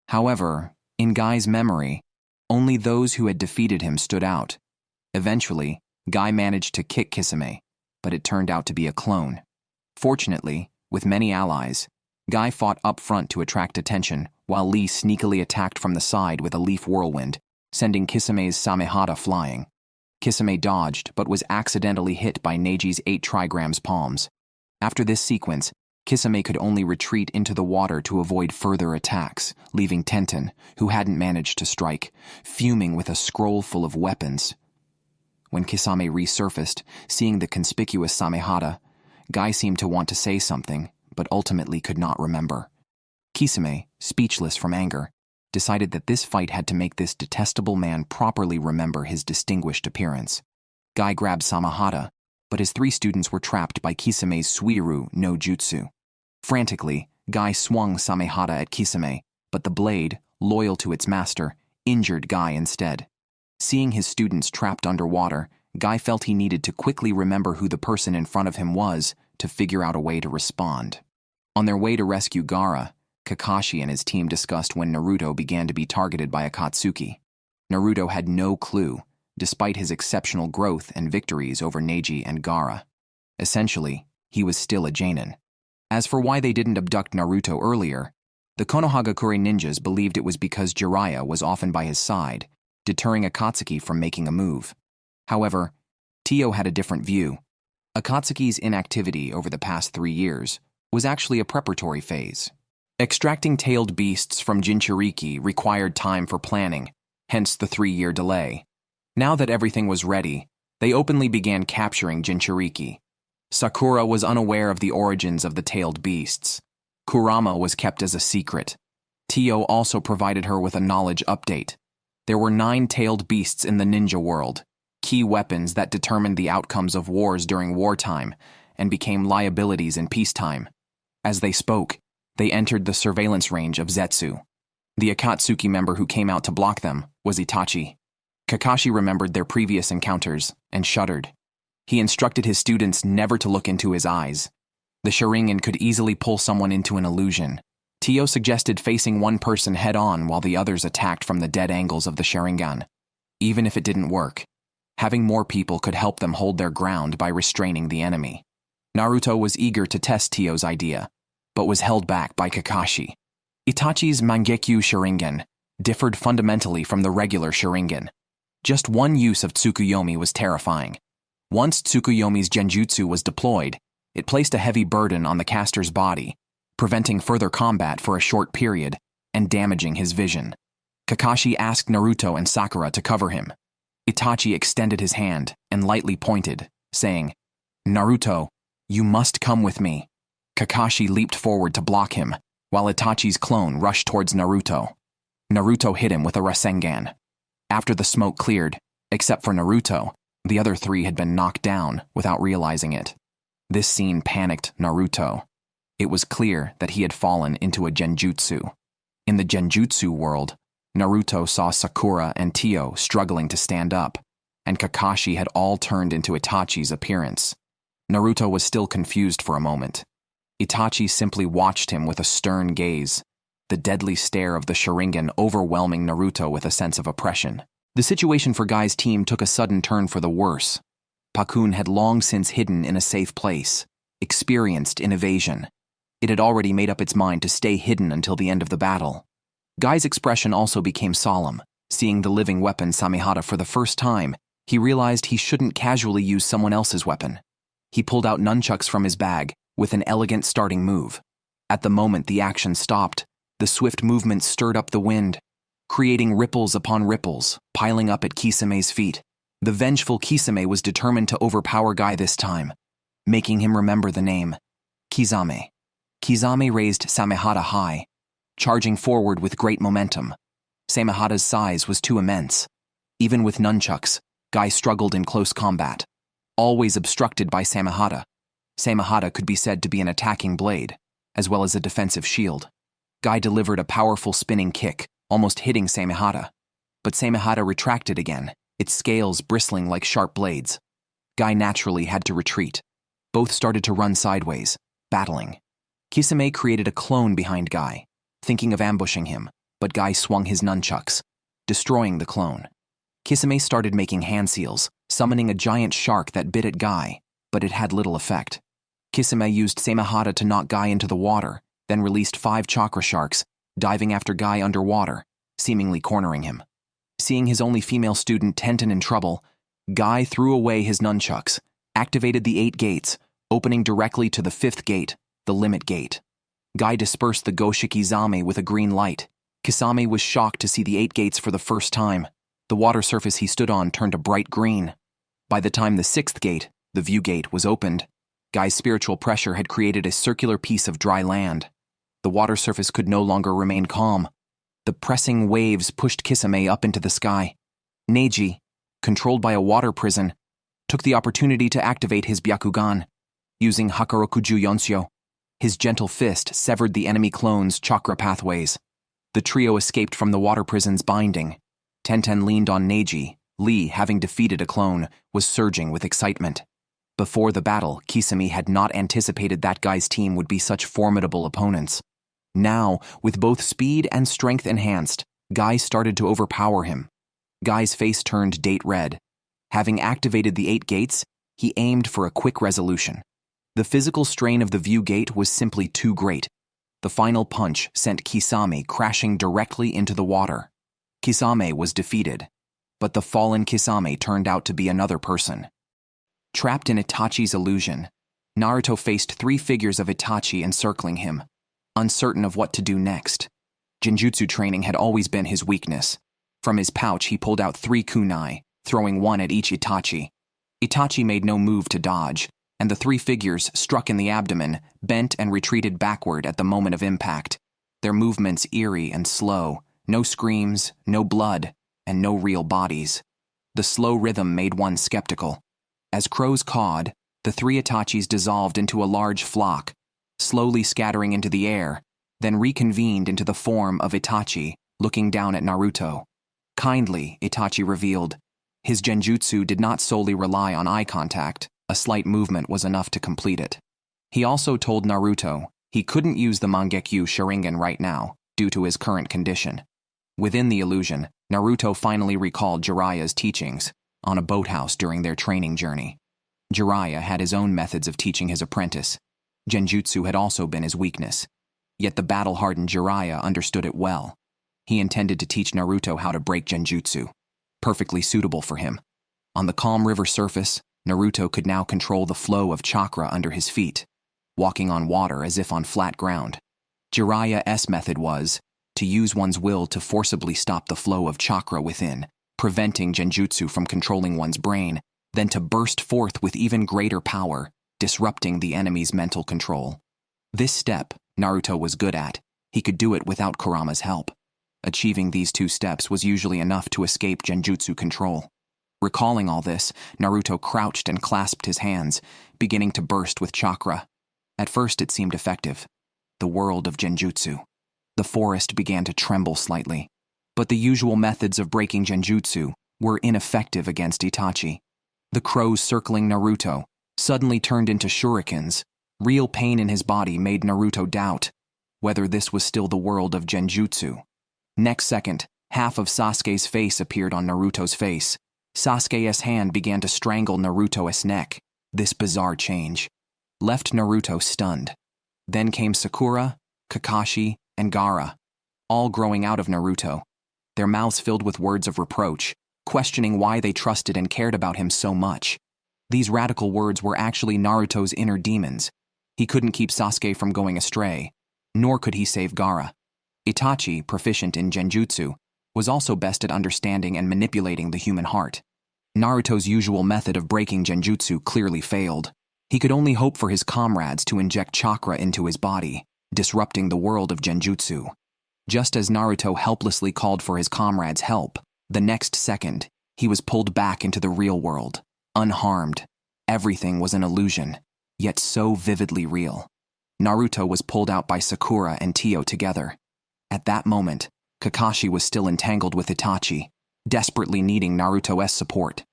However, in Guy's memory, only those who had defeated him stood out. Eventually, Guy managed to kick Kisame, but it turned out to be a clone. Fortunately, with many allies, Guy fought up front to attract attention, while Lee sneakily attacked from the side with a leaf whirlwind, sending Kisame's Samehada flying. Kisame dodged, but was accidentally hit by Neiji's 8 trigrams palms. After this sequence, Kisame could only retreat into the water to avoid further attacks, leaving Tenten, who hadn't managed to strike, fuming with a scroll full of weapons. When Kisame resurfaced, seeing the conspicuous Samehada, Guy seemed to want to say something, but ultimately could not remember. Kisame, speechless from anger, decided that this fight had to make this detestable man properly remember his distinguished appearance. Guy grabbed Samehada, but his 3 students were trapped by Kisame's Suiru no Jutsu. Frantically, Guy swung Samehada at Kisame, but the blade, loyal to its master, injured Guy instead. Seeing his students trapped underwater, Guy felt he needed to quickly remember who the person in front of him was to figure out a way to respond. On their way to rescue Gaara, Kakashi and his team discussed when Naruto began to be targeted by Akatsuki. Naruto had no clue, despite his exceptional growth and victories over Neji and Gaara. Essentially, he was still a Jonin. As for why they didn't abduct Naruto earlier, the Konohagakure ninjas believed it was because Jiraiya was often by his side, deterring Akatsuki from making a move. However, Tio had a different view. Akatsuki's inactivity over the past 3 years was actually a preparatory phase. Extracting tailed beasts from Jinchuriki required time for planning, hence the 3-year delay. Now that everything was ready, they openly began capturing Jinchuriki. Sakura was unaware of the origins of the tailed beasts. Kurama was kept as a secret. Tio also provided her with a knowledge update. There were 9 tailed beasts in the ninja world, key weapons that determined the outcomes of wars during wartime and became liabilities in peacetime. As they spoke, they entered the surveillance range of Zetsu. The Akatsuki member who came out to block them was Itachi. Kakashi remembered their previous encounters and shuddered. He instructed his students never to look into his eyes. The Sharingan could easily pull someone into an illusion. Tio suggested facing one person head-on while the others attacked from the dead angles of the Sharingan. Even if it didn't work, having more people could help them hold their ground by restraining the enemy. Naruto was eager to test Tio's idea, but was held back by Kakashi. Itachi's Mangekyu Sharingan differed fundamentally from the regular Sharingan. Just one use of Tsukuyomi was terrifying. Once Tsukuyomi's genjutsu was deployed, it placed a heavy burden on the caster's body, preventing further combat for a short period and damaging his vision. Kakashi asked Naruto and Sakura to cover him. Itachi extended his hand and lightly pointed, saying, "Naruto, you must come with me." Kakashi leaped forward to block him, while Itachi's clone rushed towards Naruto. Naruto hit him with a Rasengan. After the smoke cleared, except for Naruto, the other 3 had been knocked down without realizing it. This scene panicked Naruto. It was clear that he had fallen into a genjutsu. In the genjutsu world, Naruto saw Sakura and Tio struggling to stand up, and Kakashi had all turned into Itachi's appearance. Naruto was still confused for a moment. Itachi simply watched him with a stern gaze, the deadly stare of the Sharingan overwhelming Naruto with a sense of oppression. The situation for Guy's team took a sudden turn for the worse. Pakun had long since hidden in a safe place, experienced in evasion. It had already made up its mind to stay hidden until the end of the battle. Guy's expression also became solemn. Seeing the living weapon Samehada for the first time, he realized he shouldn't casually use someone else's weapon. He pulled out nunchucks from his bag with an elegant starting move. At the moment the action stopped, the swift movement stirred up the wind, creating ripples upon ripples, piling up at Kisame's feet. The vengeful Kisame was determined to overpower Guy this time, making him remember the name, Kisame. Kisame raised Samehada high, charging forward with great momentum. Samehada's size was too immense. Even with nunchucks, Guy struggled in close combat, always obstructed by Samehada. Samehada could be said to be an attacking blade. as well as a defensive shield. Guy delivered a powerful spinning kick, almost hitting Samehada. But Samehada retracted again, its scales bristling like sharp blades. Guy naturally had to retreat. Both started to run sideways, battling. Kisame created a clone behind Guy, thinking of ambushing him, but Guy swung his nunchucks, destroying the clone. Kisame started making hand seals, summoning a giant shark that bit at Guy, but it had little effect. Kisame used Samehada to knock Guy into the water, then released 5 chakra sharks, diving after Guy underwater, seemingly cornering him. Seeing his only female student Tenten in trouble, Guy threw away his nunchucks, activated the 8 gates, opening directly to the 5th gate, the limit gate. Guy dispersed the Goshiki Zame with a green light. Kisame was shocked to see the 8 gates for the first time. The water surface he stood on turned a bright green. By the time the 6th gate, the view gate, was opened, Guy's spiritual pressure had created a circular piece of dry land. The water surface could no longer remain calm. The pressing waves pushed Kisame up into the sky. Neji, controlled by a water prison, took the opportunity to activate his Byakugan. Using Hakarokuju Yonsyo, his gentle fist severed the enemy clone's chakra pathways. The trio escaped from the water prison's binding. Tenten leaned on Neji. Lee, having defeated a clone, was surging with excitement. Before the battle, Kisame had not anticipated that Guy's team would be such formidable opponents. Now, with both speed and strength enhanced, Guy started to overpower him. Guy's face turned date red. Having activated the 8 gates, he aimed for a quick resolution. The physical strain of the view gate was simply too great. The final punch sent Kisame crashing directly into the water. Kisame was defeated, but the fallen Kisame turned out to be another person. Trapped in Itachi's illusion, Naruto faced 3 figures of Itachi encircling him, uncertain of what to do next. Genjutsu training had always been his weakness. From his pouch, he pulled out 3 kunai, throwing 1 at each Itachi. Itachi made no move to dodge, and the 3 figures, struck in the abdomen, bent and retreated backward at the moment of impact. Their movements eerie and slow, no screams, no blood, and no real bodies. The slow rhythm made one skeptical. As crows cawed, the 3 Itachis dissolved into a large flock, slowly scattering into the air, then reconvened into the form of Itachi, looking down at Naruto. Kindly, Itachi revealed. His genjutsu did not solely rely on eye contact. A slight movement was enough to complete it. He also told Naruto he couldn't use the Mangekyu Sharingan right now, due to his current condition. Within the illusion, Naruto finally recalled Jiraiya's teachings on a boathouse during their training journey. Jiraiya had his own methods of teaching his apprentice. Genjutsu had also been his weakness. Yet the battle-hardened Jiraiya understood it well. He intended to teach Naruto how to break genjutsu, perfectly suitable for him. On the calm river surface, Naruto could now control the flow of chakra under his feet, walking on water as if on flat ground. Jiraiya's method was to use one's will to forcibly stop the flow of chakra within, preventing genjutsu from controlling one's brain, then to burst forth with even greater power, disrupting the enemy's mental control. This step, Naruto was good at. He could do it without Kurama's help. Achieving these 2 steps was usually enough to escape genjutsu control. Recalling all this, Naruto crouched and clasped his hands, beginning to burst with chakra. At first it seemed effective. The world of genjutsu. The forest began to tremble slightly. But the usual methods of breaking genjutsu were ineffective against Itachi. The crows circling Naruto suddenly turned into shurikens. Real pain in his body made Naruto doubt whether this was still the world of genjutsu. Next second, half of Sasuke's face appeared on Naruto's face. Sasuke's hand began to strangle Naruto's neck. This bizarre change left Naruto stunned. Then came Sakura, Kakashi, and Gaara, all growing out of Naruto, their mouths filled with words of reproach, questioning why they trusted and cared about him so much. These radical words were actually Naruto's inner demons. He couldn't keep Sasuke from going astray, nor could he save Gaara. Itachi, proficient in genjutsu, was also best at understanding and manipulating the human heart. Naruto's usual method of breaking genjutsu clearly failed. He could only hope for his comrades to inject chakra into his body, disrupting the world of genjutsu. Just as Naruto helplessly called for his comrades' help, the next second, he was pulled back into the real world, unharmed. Everything was an illusion, yet so vividly real. Naruto was pulled out by Sakura and Tio together. At that moment, Kakashi was still entangled with Itachi, desperately needing Naruto's support.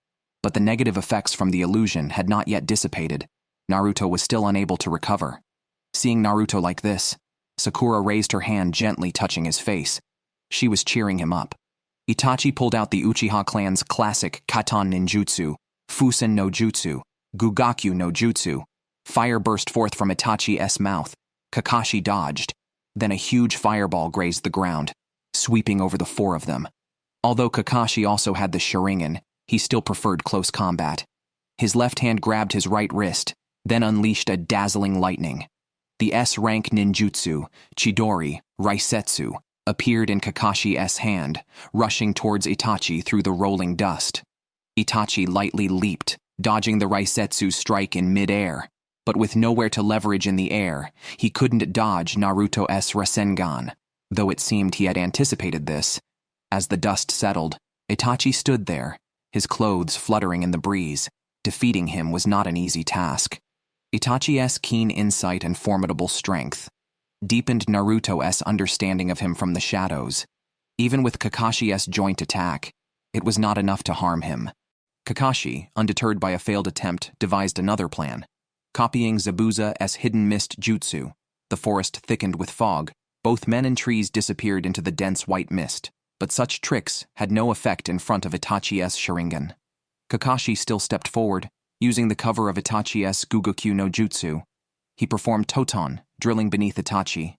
But the negative effects from the illusion had not yet dissipated. Naruto was still unable to recover. Seeing Naruto like this, Sakura raised her hand, gently touching his face. She was cheering him up. Itachi pulled out the Uchiha clan's classic Katan ninjutsu, Fusen no Jutsu, Gugaku no Jutsu. Fire burst forth from Itachi's mouth. Kakashi dodged. Then a huge fireball grazed the ground, sweeping over the four of them. Although Kakashi also had the shurikens, he still preferred close combat. His left hand grabbed his right wrist, then unleashed a dazzling lightning. The S-rank ninjutsu, Chidori, Raisetsu, appeared in Kakashi's hand, rushing towards Itachi through the rolling dust. Itachi lightly leaped, dodging the Raisetsu's strike in mid-air. But with nowhere to leverage in the air, he couldn't dodge Naruto's Rasengan, though it seemed he had anticipated this. As the dust settled, Itachi stood there, his clothes fluttering in the breeze. Defeating him was not an easy task. Itachi's keen insight and formidable strength deepened Naruto's understanding of him from the shadows. Even with Kakashi's joint attack, it was not enough to harm him. Kakashi, undeterred by a failed attempt, devised another plan. Copying Zabuza's hidden mist jutsu, the forest thickened with fog. Both men and trees disappeared into the dense white mist, but such tricks had no effect in front of Itachi's shurikens. Kakashi still stepped forward, using the cover of Itachi's Gugaku no Jutsu. He performed Toton, drilling beneath Itachi.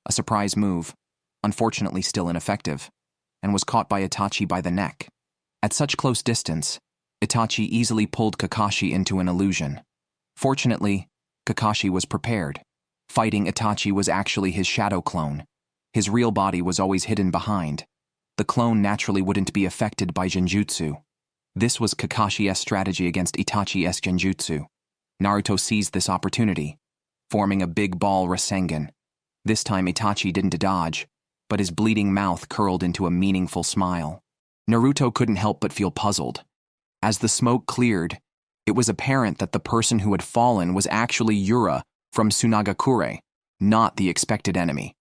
A surprise move, unfortunately still ineffective, and was caught by Itachi by the neck. At such close distance, Itachi easily pulled Kakashi into an illusion. Fortunately, Kakashi was prepared. Fighting Itachi was actually his shadow clone. His real body was always hidden behind. The clone naturally wouldn't be affected by genjutsu. This was Kakashi's strategy against Itachi's genjutsu. Naruto seized this opportunity, forming a big ball Rasengan. This time Itachi didn't dodge, but his bleeding mouth curled into a meaningful smile. Naruto couldn't help but feel puzzled. As the smoke cleared, it was apparent that the person who had fallen was actually Yura from Sunagakure, not the expected enemy.